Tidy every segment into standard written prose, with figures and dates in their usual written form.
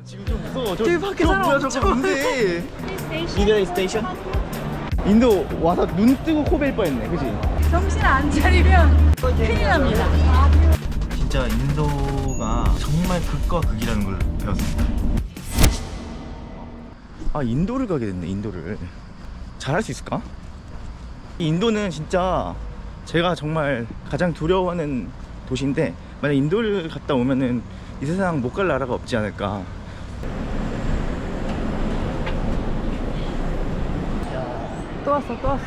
지금 좀 무서워. 저기 밖에 사람 뭐야 엄청 저거 뭔데? 인도 스테이션? 인도 와서 눈 뜨고 코 벨 뻔했네, 그지? 정신 안 차리면 큰일 납니다. 진짜 인도가 정말 극과 극이라는 걸 배웠습니다. 아, 인도를 가게 됐네. 인도를 잘할 수 있을까? 이 인도는 진짜 제가 정말 가장 두려워하는 도시인데, 만약 인도를 갔다 오면은 이 세상 못 갈 나라가 없지 않을까. 또 왔어, 또 왔어.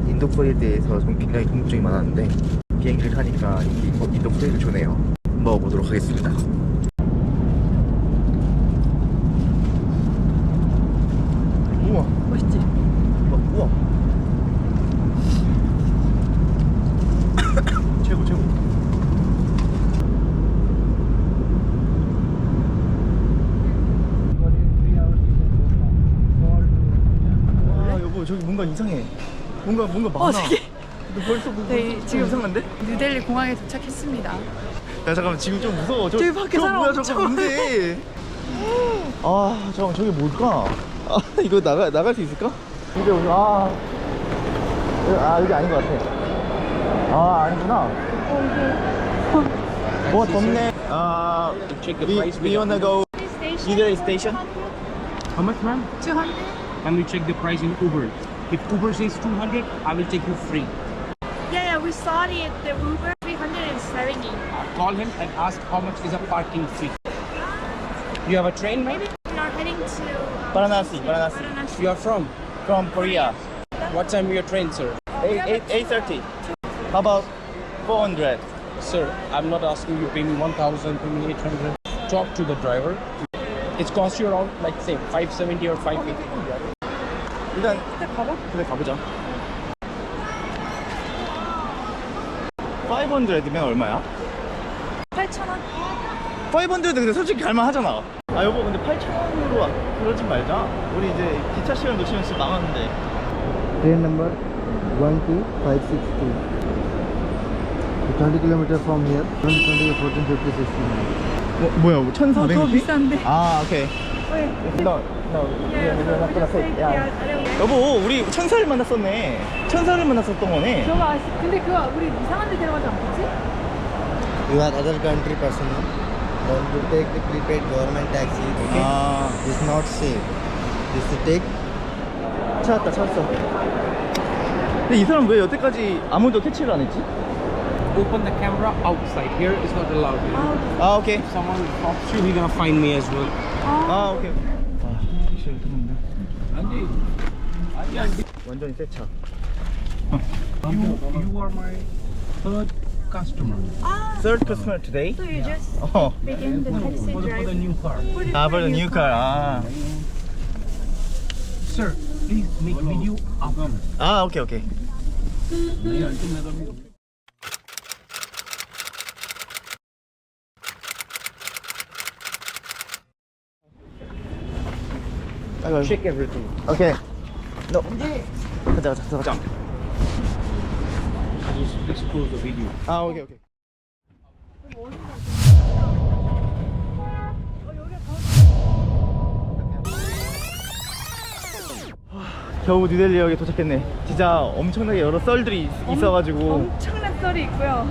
인도 포에 대해서 좀 굉장히 궁금증이 많았는데 비행기를 타니까 인도 포에가 좋네요. 먹어보도록 하겠습니다. 우와, 멋있지? 우와. 최고 최고. 와, 여보, 저기 뭔가 이상해. 뭔가 많아. 저기. 근데 벌써 네, 지금 이상한데? 뉴델리 공항에 도착했습니다. 야, 잠깐만, 지금 좀 무서워. 저기 밖에 사람 뭐야 엄청 저거 뭔데? 아, 잠깐만, 저게 뭘까? 아, 이거 나갈 수 있을까? 이게 여기 여기 아닌 것 같아. 아, 아니구나. 와, 덥네. We wanna go Indoeso station. How much, ma'am? 200? Ma'am, you check the price in Uber. If Uber says 200, I will take you free. Yeah, we saw it at the Uber 370. Call him and ask how much is a parking fee. You have a train, maybe? We are heading to Varanasi. Varanasi. You are from? From Korea. What time your train, sir? 8:30. How about 400? Sir, I'm not asking you pay me 1,000, pay me 800. Talk to the driver. It's cost you around, like say, 570 or 580. 일단 그래 가보자. 500면 얼마야? 8,000원? 500 근데 솔직히 갈만 하잖아. 아, 여보, 근데 8,000원으로 그러지 말자. 우리 이제 기차 시간 놓치면 진짜 망하는데. Train number 12562. 20 km from here. 20, 14, 50, 16. 뭐야, 1,400? 더 비싼데? 아, 오케이. No, we're not gonna say. 야. 여보, 우리 천사를 만났었네. 천사를 만났었던 거네. 저거 근데 그거 우리 이상한 데 데려가지 않겠지? You are other country person. Don't you take the prepaid government taxi. Okay? 아, This is not safe. This to take. 찾았어. 근데 이 사람 왜 여태까지 아무도 캐치를 안 했지? Open the camera outside. Here is not allowed. 아, 오케이. If someone stops you, he's gonna find me as well. 아, 오케이. 와, 택시를 탔는데. 완전히 새 차. You are my third customer. Third customer today? So you just 어. begin the taxi For the drive. new car. 아, for the new car. 아, Sir, please make video after. 아, 오케이. Check everything. 오케이. 너. 가자. Just close the video. 아, 오케이. 겨우 뉴델리역에 도착했네. 진짜 엄청나게 여러 썰들이 있어가지고 엄청난 썰이 있고요.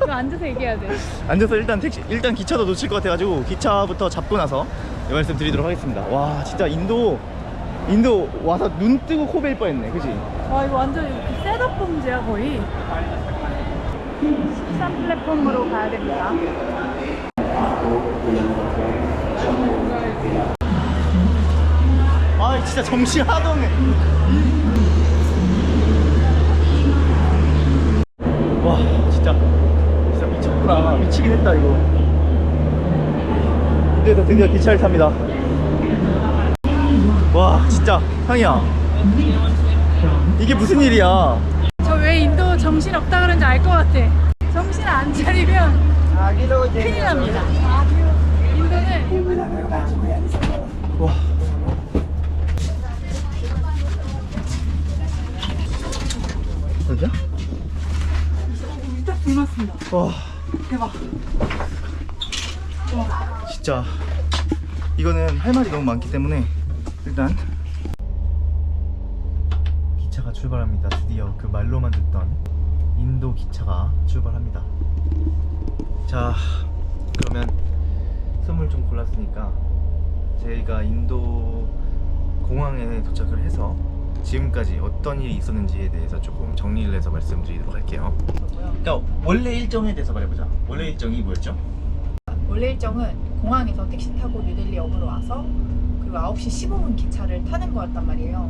이거 앉아서 얘기해야 돼. 앉아서 일단 기차도 놓칠 것 같아가지고 기차부터 잡고 나서 말씀 드리도록 하겠습니다. 와, 진짜 인도 와서 눈 뜨고 코 벨 뻔했네, 그지? 와, 이거 완전 셋업 범죄야 거의. 13플랫폼으로 가야 됩니다. 아, 진짜 정신 하나도 없네. 와, 진짜 미쳤구나. 미치긴 했다 이거. 근데도 드디어 기차를 탑니다. 와, 진짜 형이야, 이게 무슨 일이야? 저 왜 인도 정신 없다 그런지 알 것 같아. 정신 안 차리면 큰일 납니다. 인도는 와, 어디야? 딱 불났습니다. 와 대박. 진짜 이거는 할 말이 너무 많기 때문에 일단 기차가 출발합니다. 드디어 그 말로만 듣던 인도 기차가 출발합니다. 자 그러면 선물 좀 골랐으니까 저희가 인도 공항에 도착을 해서 지금까지 어떤 일이 있었는지에 대해서 조금 정리를 해서 말씀드리도록 할게요. 그러니까 원래 일정에 대해서 말해보자. 원래 일정이 뭐였죠? 원래 일정은 공항에서 택시 타고 뉴델리역으로 와서 그리고 9시 15분 기차를 타는 거였단 말이에요.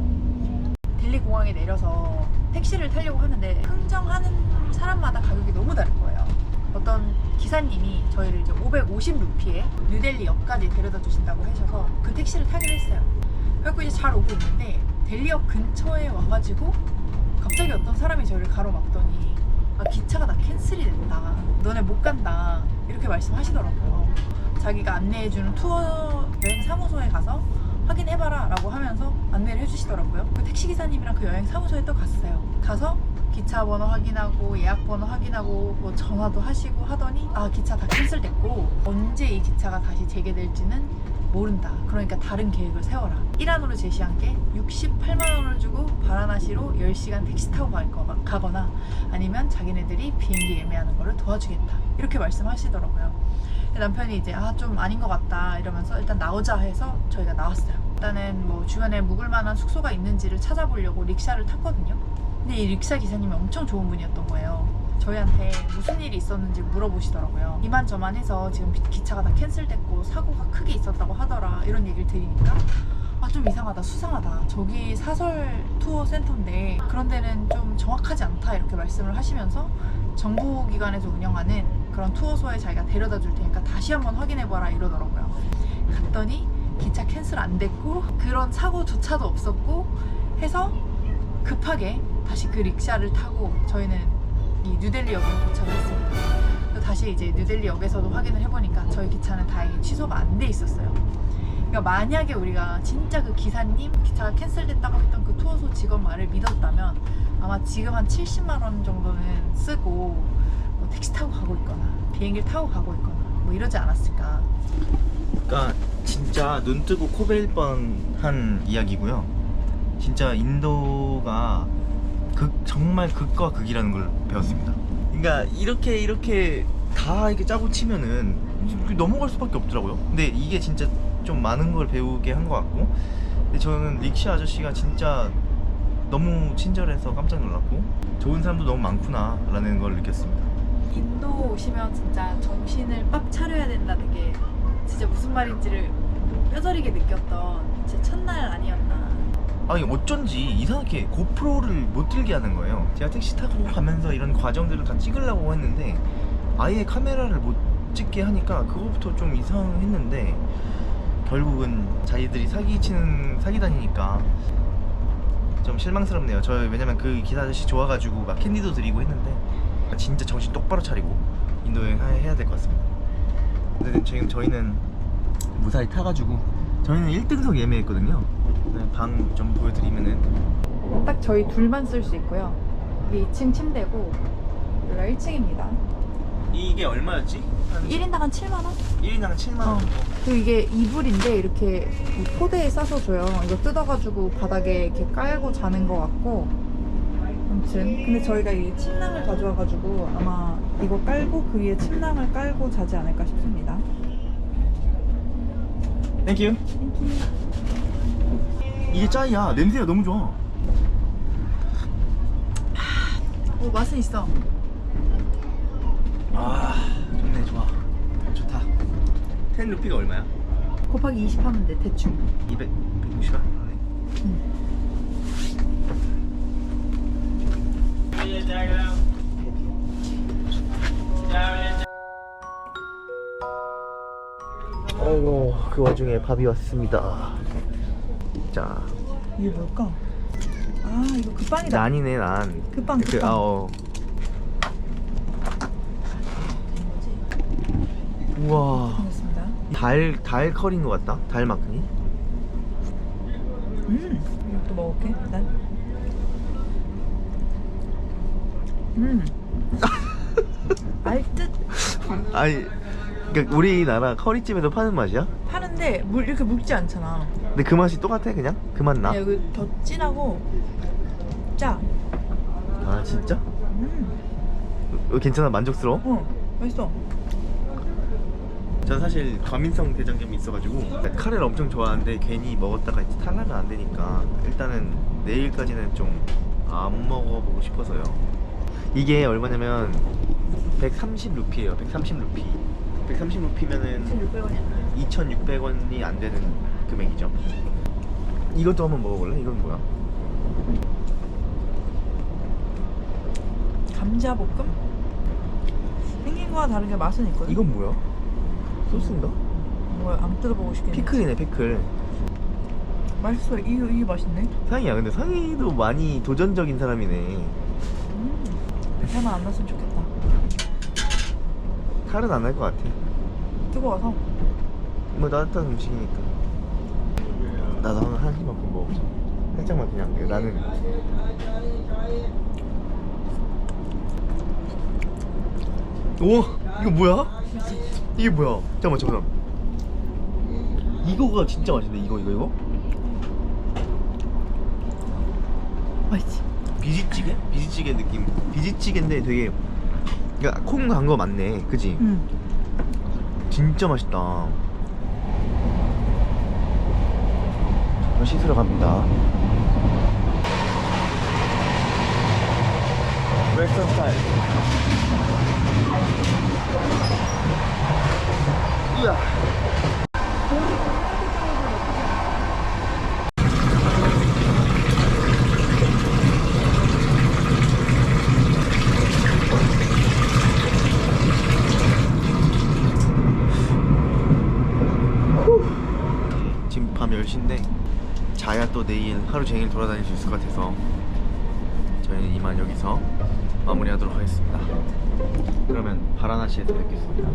델리 공항에 내려서 택시를 타려고 하는데 흥정하는 사람마다 가격이 너무 다른 거예요. 어떤 기사님이 저희를 이제 550루피에 뉴델리역까지 데려다 주신다고 하셔서 그 택시를 타기로 했어요. 그래서 이제 잘 오고 있는데 델리역 근처에 와가지고 갑자기 어떤 사람이 저희를 가로막더니 아, 기차가 다 캔슬이 됐다. 너네 못 간다. 이렇게 말씀하시더라고요. 자기가 안내해주는 투어 여행 사무소에 가서 확인해봐라 라고 하면서 안내를 해주시더라고요. 그 택시기사님이랑 그 여행 사무소에 또 갔어요. 가서 기차 번호 확인하고 예약 번호 확인하고 뭐 전화도 하시고 하더니 아 기차 다 캔슬됐고 언제 이 기차가 다시 재개될지는 모른다. 그러니까 다른 계획을 세워라. 일환으로 제시한 게 68만 원을 주고 바라나시로 10시간 택시 타고 가거나 아니면 자기네들이 비행기 예매하는 거를 도와주겠다. 이렇게 말씀하시더라고요. 남편이 이제 아 좀 아닌 것 같다 이러면서 일단 나오자 해서 저희가 나왔어요. 일단은 뭐 주변에 묵을 만한 숙소가 있는지를 찾아보려고 릭샤를 탔거든요. 근데 이 릭샤 기사님이 엄청 좋은 분이었던 거예요. 저희한테 무슨 일이 있었는지 물어보시더라고요. 이만저만 해서 지금 기차가 다 캔슬됐고 사고가 크게 있었다고 하더라 이런 얘기를 들으니까 아 좀 이상하다 수상하다 저기 사설 투어 센터인데 그런 데는 좀 정확하지 않다 이렇게 말씀을 하시면서 정부기관에서 운영하는 그런 투어소에 자기가 데려다 줄 테니까 다시 한번 확인해봐라 이러더라고요. 갔더니 기차 캔슬 안 됐고 그런 사고조차도 없었고 해서 급하게 다시 그 릭샤를 타고 저희는 이 뉴델리역으로 도착을 했습니다. 다시 이제 뉴델리역에서도 확인을 해보니까 저희 기차는 다행히 취소가 안 돼 있었어요. 그러니까 만약에 우리가 진짜 그 기사님 기차가 캔슬됐다고 했던 그 투어소 직원 말을 믿었다면 아마 지금 한 70만 원 정도는 쓰고 뭐 택시 타고 가고 있거나 비행기를 타고 가고 있거나 뭐 이러지 않았을까. 그러니까 진짜 눈 뜨고 코 베일 뻔한 이야기고요. 진짜 인도가 정말 극과 극이라는 걸 배웠습니다. 그러니까 이렇게 다 이렇게 짜고 치면은 넘어갈 수밖에 없더라고요. 근데 이게 진짜 좀 많은 걸 배우게 한 것 같고, 근데 저는 릭샤 아저씨가 진짜 너무 친절해서 깜짝 놀랐고 좋은 사람도 너무 많구나 라는 걸 느꼈습니다. 인도 오시면 진짜 정신을 빡 차려야 된다는 게 진짜 무슨 말인지를 뼈저리게 느꼈던 제 첫날 아니었나. 아니 어쩐지 이상하게 고프로를 못 들게 하는 거예요. 제가 택시 타고 가면서 이런 과정들을 다 찍으려고 했는데 아예 카메라를 못 찍게 하니까 그거부터 좀 이상했는데 결국은 자기들이 사기단이니까 좀 실망스럽네요. 왜냐면 그 기사 아저씨 좋아가지고 막 캔디도 드리고 했는데 진짜 정신 똑바로 차리고 인도 여행 해야 될 것 같습니다. 근데 지금 저희는 무사히 타가지고 저희는 1등석 예매했거든요. 방 좀 보여드리면은 딱 저희 둘만 쓸 수 있고요. 이게 2층 침대고 여기가 1층입니다. 이게 얼마였지? 1인당 한 7만원? 1인당 7만원. 그리고 이게 이불인데 이렇게 포대에 싸서 줘요. 이거 뜯어가지고 바닥에 이렇게 깔고 자는 것 같고. 아무튼 근데 저희가 이 침낭을 가져와가지고 아마 이거 깔고 그 위에 침낭을 깔고 자지 않을까 싶습니다. 땡큐. 이게 짜이야. 냄새가 너무 좋아. 오 맛은 있어. 아 좋네. 좋아. 좋다. 10루피가 얼마야? 곱하기 20 하면 돼 대충. 160원? 아이고 그 와중에 밥이 왔습니다. 자 이게 뭘까? 아 이거 그 빵이다. 난이네 난. 그 빵. 우와. 알겠습니다. 달 컬인 것 같다. 달 마크니. 이것도 먹을게 일단. 알듯 아니 그러니까 우리나라 커리집에도 파는 맛이야? 파는데 이렇게 묽지 않잖아. 근데 그 맛이 똑같아 그냥? 그 맛 나? 여기 더 진하고 짜. 아 진짜? 괜찮아? 만족스러워? 맛있어. 전 사실 과민성 대장염이 있어가지고 카레를 엄청 좋아하는데 괜히 먹었다가 이제 탈라면 안 되니까 일단은 내일까지는 좀 안 먹어보고 싶어서요. 이게 얼마냐면 130루피예요. 130루피. 130루피면은 1,600원이야. 2,600원이 안 되는 금액이죠. 이것도 한번 먹어볼래? 이건 뭐야? 감자볶음? 생긴 거와 다르게 맛은 있거든. 이건 뭐야? 소스인가? 뭐야? 안 뜯어보고 싶겠네. 피클이네 피클. 맛있어. 이게 맛있네. 상이야. 근데 상이도 많이 도전적인 사람이네. 배만 안 났으면 좋겠다. 탈은 안 날 것 같아. 뜨거워서. 뭐 따뜻한 음식이니까. 나도 한 입만큼 먹어보자. 살짝만 그냥. 나는 오! 이거 뭐야? 이게 뭐야? 잠깐만. 이거가 진짜 맛있네. 이거? 맛있지? 비지찌개? 비지찌개 느낌. 비지찌개인데 되게 그러니까 콩 간 거 맞네. 그지? 진짜 맛있다. 저는 씻으러 갑니다. 웨스턴 스타일. 이야. 지금 밤 10시인데 자야 또 내일 하루 종일 돌아다닐 수 있을 것 같아서 저희는 이만 여기서 마무리하도록 하겠습니다. 그러면 바라나시에서 뵙겠습니다.